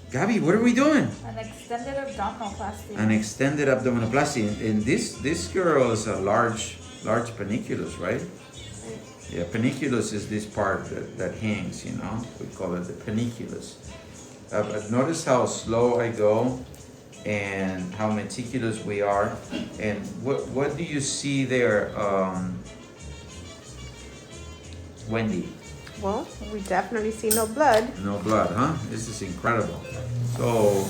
Gabby, what are we doing? An extended abdominoplasty. An extended abdominoplasty. And this girl is a large panniculus, right? Yeah, panniculus is this part that hangs, you know. We call it the panniculus. But notice how slow I go and how meticulous we are. And what do you see there, Wendy? Well, we definitely see no blood. No blood, huh? This is incredible. So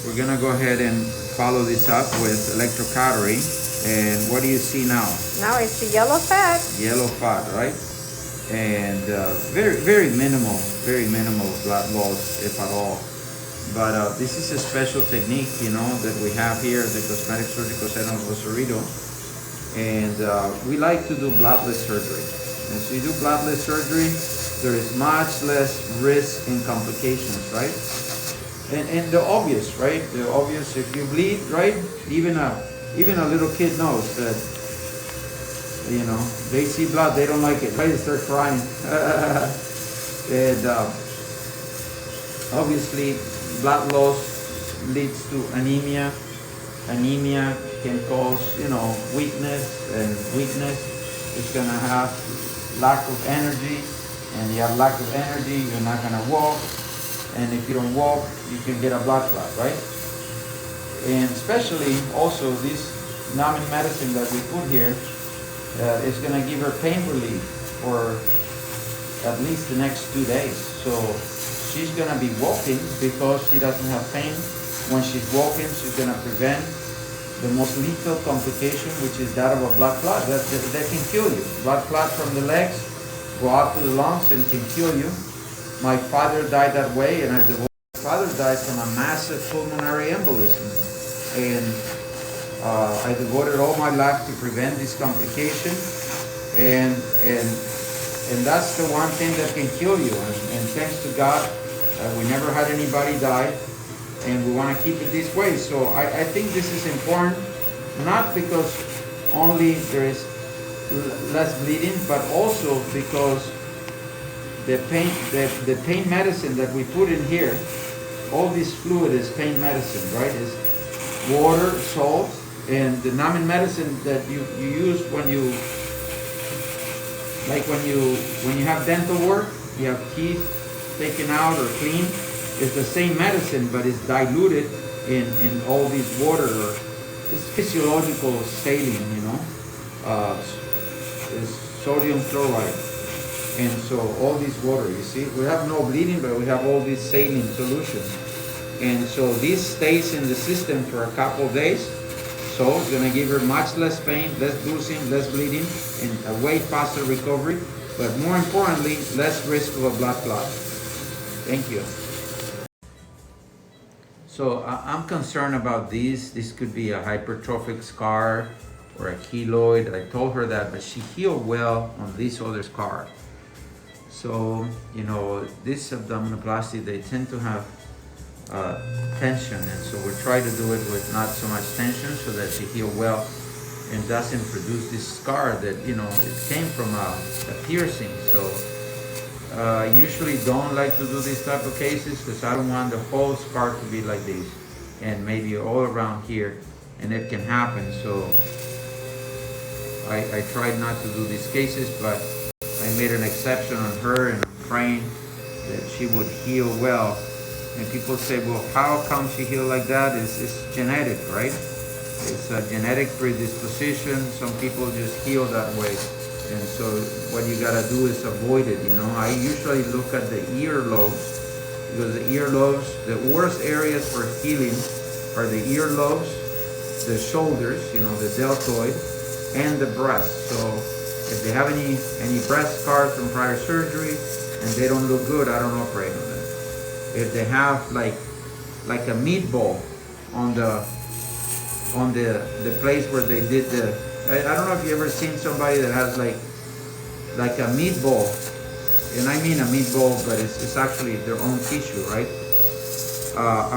we're gonna go ahead and follow this up with electrocautery. And what do you see now? Now I see yellow fat. Yellow fat, right? And very minimal blood loss, if at all. But this is a special technique, you know, that we have here at the Cosmetic Surgical Center of Cerrito. And we like to do bloodless surgery. And so you do bloodless surgery, there is much less risk in complications, right? And the obvious, right? The obvious, if you bleed, right? Even a little kid knows that, you know, they see blood, they don't like it, right? They start crying. And obviously, blood loss leads to anemia. Anemia can cause, you know, weakness, and weakness is gonna have lack of energy, and you have lack of energy, you're not gonna walk, and if you don't walk, you can get a blood clot, right? And especially also this numbing medicine that we put here is gonna give her pain relief for at least the next 2 days. So she's gonna be walking because she doesn't have pain. When she's walking, she's gonna prevent the most lethal complication, which is that of a blood clot. That can kill you. Blood clot from the legs go out to the lungs and can kill you. My father died that way, and my father died from a massive pulmonary embolism. And I devoted all my life to prevent this complication. And that's the one thing that can kill you. And thanks to God, we never had anybody die. And we want to keep it this way. So I think this is important, not because only there is less bleeding, but also because the pain medicine that we put in here, all this fluid is pain medicine, right? It's water, salt, and the numbing medicine that you use when you have dental work, you have teeth taken out or cleaned. It's the same medicine, but it's diluted in all these water. It's physiological saline, you know. It's sodium chloride. And so all this water, you see, we have no bleeding, but we have all this saline solution. And so this stays in the system for a couple of days. So it's gonna give her much less pain, less bruising, less bleeding, and a way faster recovery. But more importantly, less risk of a blood clot. Thank you. So I'm concerned about these. This could be a hypertrophic scar or a keloid. I told her that, but she healed well on this other scar. So, you know, this abdominoplasty, they tend to have tension. And so we try to do it with not so much tension so that she heal well and doesn't produce this scar that, you know, it came from a piercing. So I usually don't like to do these type of cases because I don't want the whole scar to be like this and maybe all around here, and it can happen. So I tried not to do these cases, but I made an exception on her, and I'm praying that she would heal well. And people say, well, how come she healed like that? It's genetic, right? It's a genetic predisposition. Some people just heal that way. And so what you gotta do is avoid it, you know. I usually look at the earlobes, because the earlobes, the worst areas for healing are the earlobes, the shoulders, you know, the deltoid, and the breast. So if they have any breast scars from prior surgery and they don't look good, I don't operate on them. If they have like a meatball on the place where they did the, I don't know if you ever seen somebody that has like a meatball, and I mean a meatball, but it's actually their own tissue, right?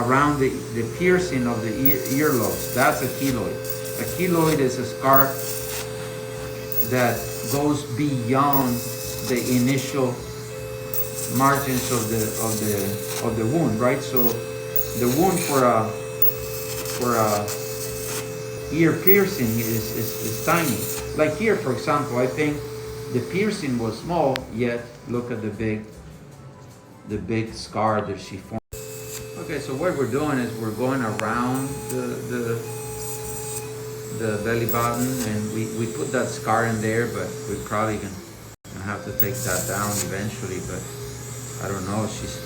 Around the piercing of the earlobes. That's a keloid. A keloid is a scar that goes beyond the initial margins of the wound, right? So the wound for a ear piercing is tiny. Like here, for example, I think the piercing was small, yet look at the big scar that she formed. Okay, so what we're doing is we're going around the belly button, and we put that scar in there, but we probably gonna have to take that down eventually, but I don't know, she's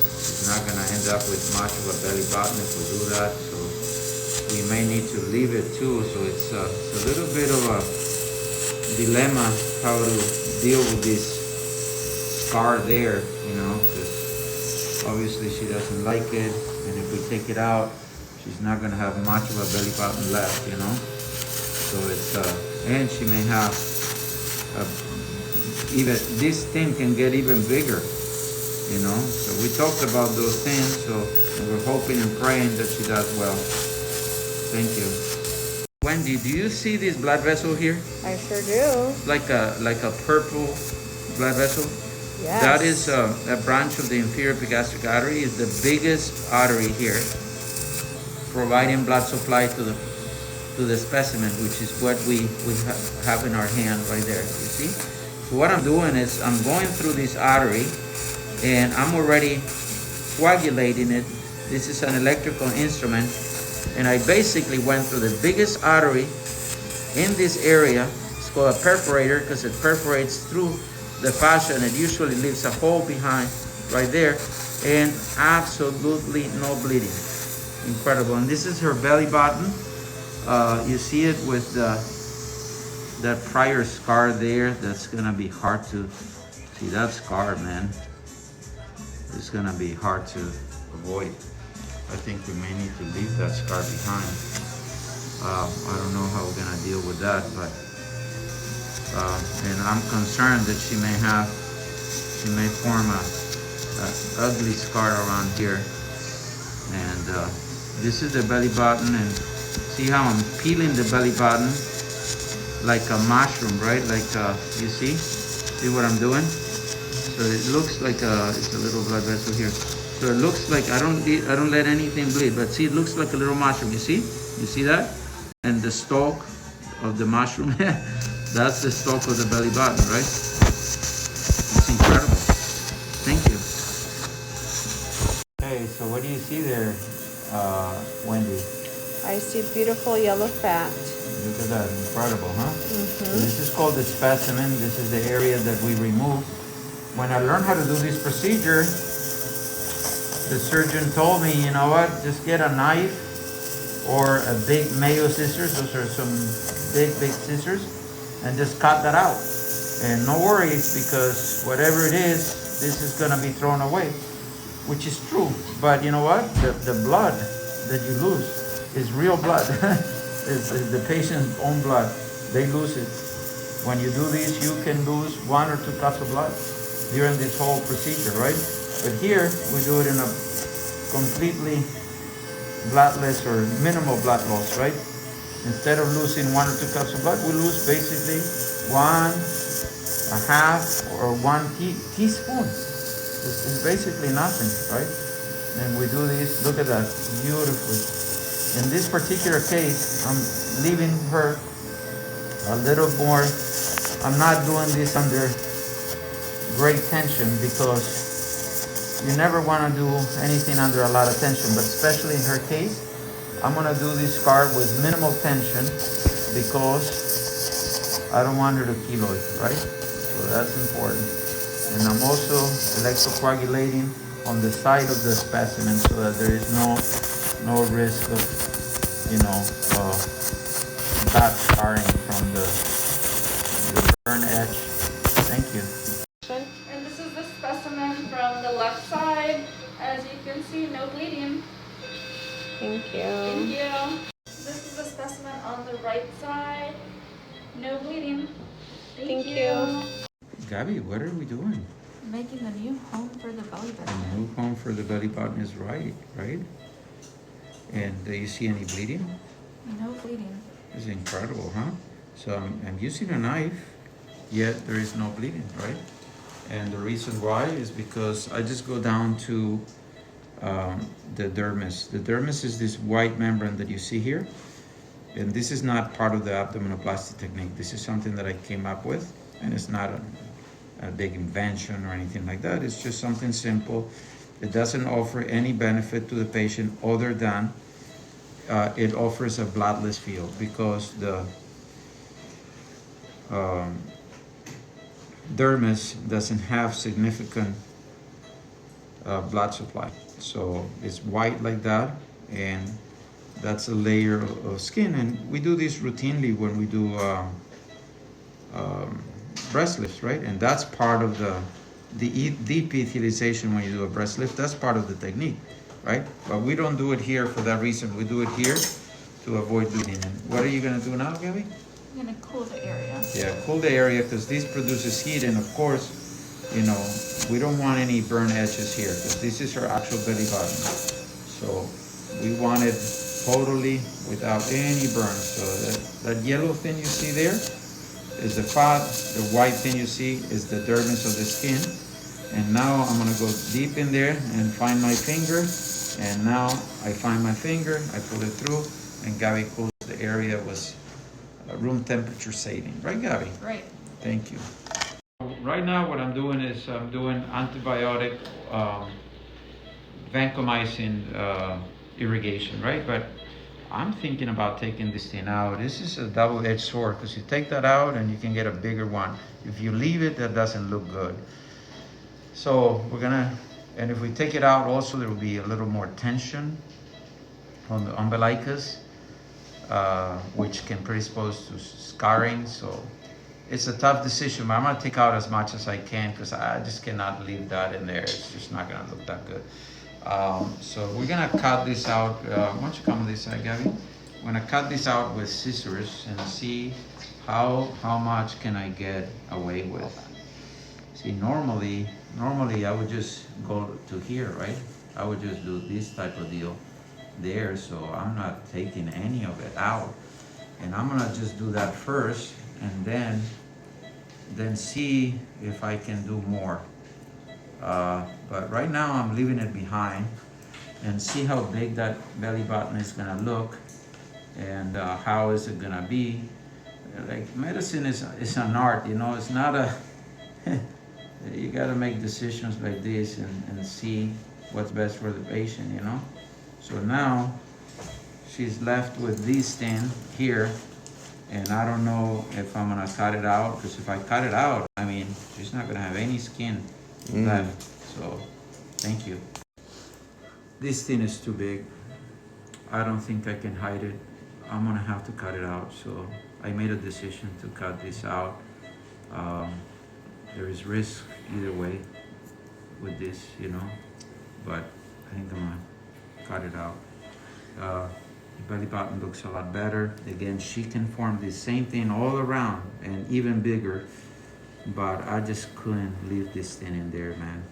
not gonna end up with much of a belly button if we do that, so we may need to leave it too. So it's a little bit of a dilemma how to deal with this scar there, you know, because obviously she doesn't like it, and if we take it out, she's not gonna have much of a belly button left, you know. So it's and she may have even this thing can get even bigger, you know. So we talked about those things, so we're hoping and praying that she does well. Thank you. Wendy, do you see this blood vessel here? I sure do. Like a purple blood vessel? Yes. That is a branch of the inferior epigastric artery. Is the biggest artery here, providing blood supply to the specimen, which is what we have in our hand right there. You see? So what I'm doing is I'm going through this artery, and I'm already coagulating it. This is an electrical instrument, and I basically went through the biggest artery in this area. It's called a perforator because it perforates through the fascia, and it usually leaves a hole behind right there, and absolutely no bleeding. Incredible. And this is her belly button. You see it with that prior scar there. That's gonna be hard to see. That scar, man, it's gonna be hard to avoid. I think we may need to leave that scar behind. I don't know how we're gonna deal with that, but and I'm concerned that she may form a ugly scar around here. And this is the belly button, and see how I'm peeling the belly button like a mushroom, right? Like you see what I'm doing? So it looks like it's a little blood vessel here. So it looks like I don't let anything bleed, but see, it looks like a little mushroom. You see that? And the stalk of the mushroom, that's the stalk of the belly button, right? It's incredible. Thank you. Okay, so what do you see there, Wendy? I see beautiful yellow fat. Look at that, incredible, huh? Mm-hmm. So this is called the specimen. This is the area that we remove. When I learned how to do this procedure, the surgeon told me, you know what, just get a knife or a big Mayo scissors. Those are some big scissors, and just cut that out. And no worries, because whatever it is, this is gonna be thrown away, which is true. But you know what? The blood that you lose is real blood. It's the patient's own blood. They lose it. When you do this, you can lose 1 or 2 cups of blood during this whole procedure, right? But here, we do it in a completely bloodless or minimal blood loss, right? Instead of losing 1 or 2 cups of blood, we lose basically 1.5 or 1 teaspoon. It's basically nothing, right? And we do this, look at that, beautifully. In this particular case, I'm leaving her a little more. I'm not doing this under great tension, because you never want to do anything under a lot of tension, but especially in her case, I'm going to do this scar with minimal tension because I don't want her to keloid, right? So that's important. And I'm also electrocoagulating on the side of the specimen so that there is no risk of, bad scarring from the burn edge. Thank you. And this is the specimen from the left side. As you can see, no bleeding. Thank you. Thank you. This is the specimen on the right side. No bleeding. Thank you. Gabby, what are we doing? Making a new home for the belly A button. new home for the belly button is right? And do you see any bleeding? No bleeding. It's incredible, huh? So I'm using a knife, yet there is no bleeding, right? And the reason why is because I just go down to the dermis. The dermis is this white membrane that you see here. And this is not part of the abdominoplasty technique. This is something that I came up with, and it's not a big invention or anything like that. It's just something simple. It doesn't offer any benefit to the patient other than it offers a bloodless feel, because the dermis doesn't have significant blood supply. So it's white like that, and that's a layer of skin. And we do this routinely when we do breast lifts, right? And that's part of the depithelialization when you do a breast lift. That's part of the technique, right? But we don't do it here for that reason. We do it here to avoid bleeding. And what are you gonna do now, Gabby? I'm gonna cool the area. Yeah, cool the area, because this produces heat, and of course, you know, we don't want any burn edges here, because this is our actual belly button. So we want it totally without any burns. So that yellow thing you see there is the fat. The white thing you see is the dermis of the skin. And now I'm gonna go deep in there and find my finger. And now I find my finger, I pull it through, and Gabby cools the area with room temperature saline. Right, Gabby? Right. Thank you. Right now what I'm doing is I'm doing antibiotic vancomycin irrigation, right? But I'm thinking about taking this thing out. This is a double-edged sword, because you take that out and you can get a bigger one. If you leave it, that doesn't look good. So we're gonna, and if we take it out also, there will be a little more tension on the umbilicus, which can predispose to scarring. So it's a tough decision, but I'm gonna take out as much as I can, because I just cannot leave that in there. It's just not gonna look that good. So we're gonna cut this out. Why don't you come on this side, Gabby? I'm gonna cut this out with scissors and see how much can I get away with. See, normally I would just go to here, right? I would just do this type of deal there, so I'm not taking any of it out. And I'm gonna just do that first, and then see if I can do more. But right now I'm leaving it behind, and see how big that belly button is gonna look, and how is it gonna be. Like, medicine is an art, you know. It's not a you gotta make decisions like this and see what's best for the patient, you know. So now she's left with this thing here, and I don't know if I'm gonna cut it out, because if I cut it out, I mean, she's not gonna have any skin left. So thank you. This thing is too big. I don't think I can hide it. I'm gonna have to cut it out. So I made a decision to cut this out. There is risk either way with this, you know, but I think I'm gonna cut it out. The belly button looks a lot better. Again, she can form the same thing all around and even bigger, but I just couldn't leave this thing in there, man.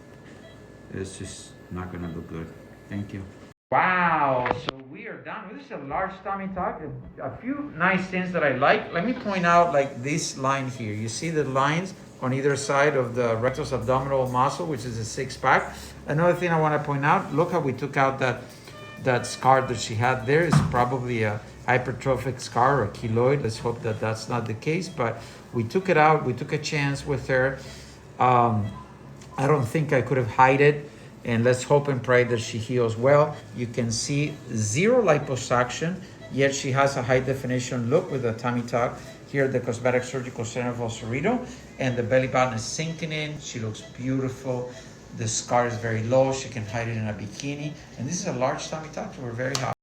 It's just not gonna look good. Thank you. Wow, so we are done. This is a large tummy tuck. A few nice things that I like. Let me point out, like, this line here. You see the lines on either side of the rectus abdominal muscle, which is a six-pack. Another thing I want to point out, look how we took out that scar that she had there. Is probably a hypertrophic scar or keloid. Let's hope that that's not the case, but we took it out. We took a chance with her. I don't think I could have hid it, and let's hope and pray that she heals well. You can see zero liposuction, yet she has a high definition look with the tummy tuck. Here at the Cosmetic Surgical Center of Cerrito, and the belly button is sinking in. She looks beautiful. The scar is very low. She can hide it in a bikini. And this is a large tummy tuck, so we're very happy.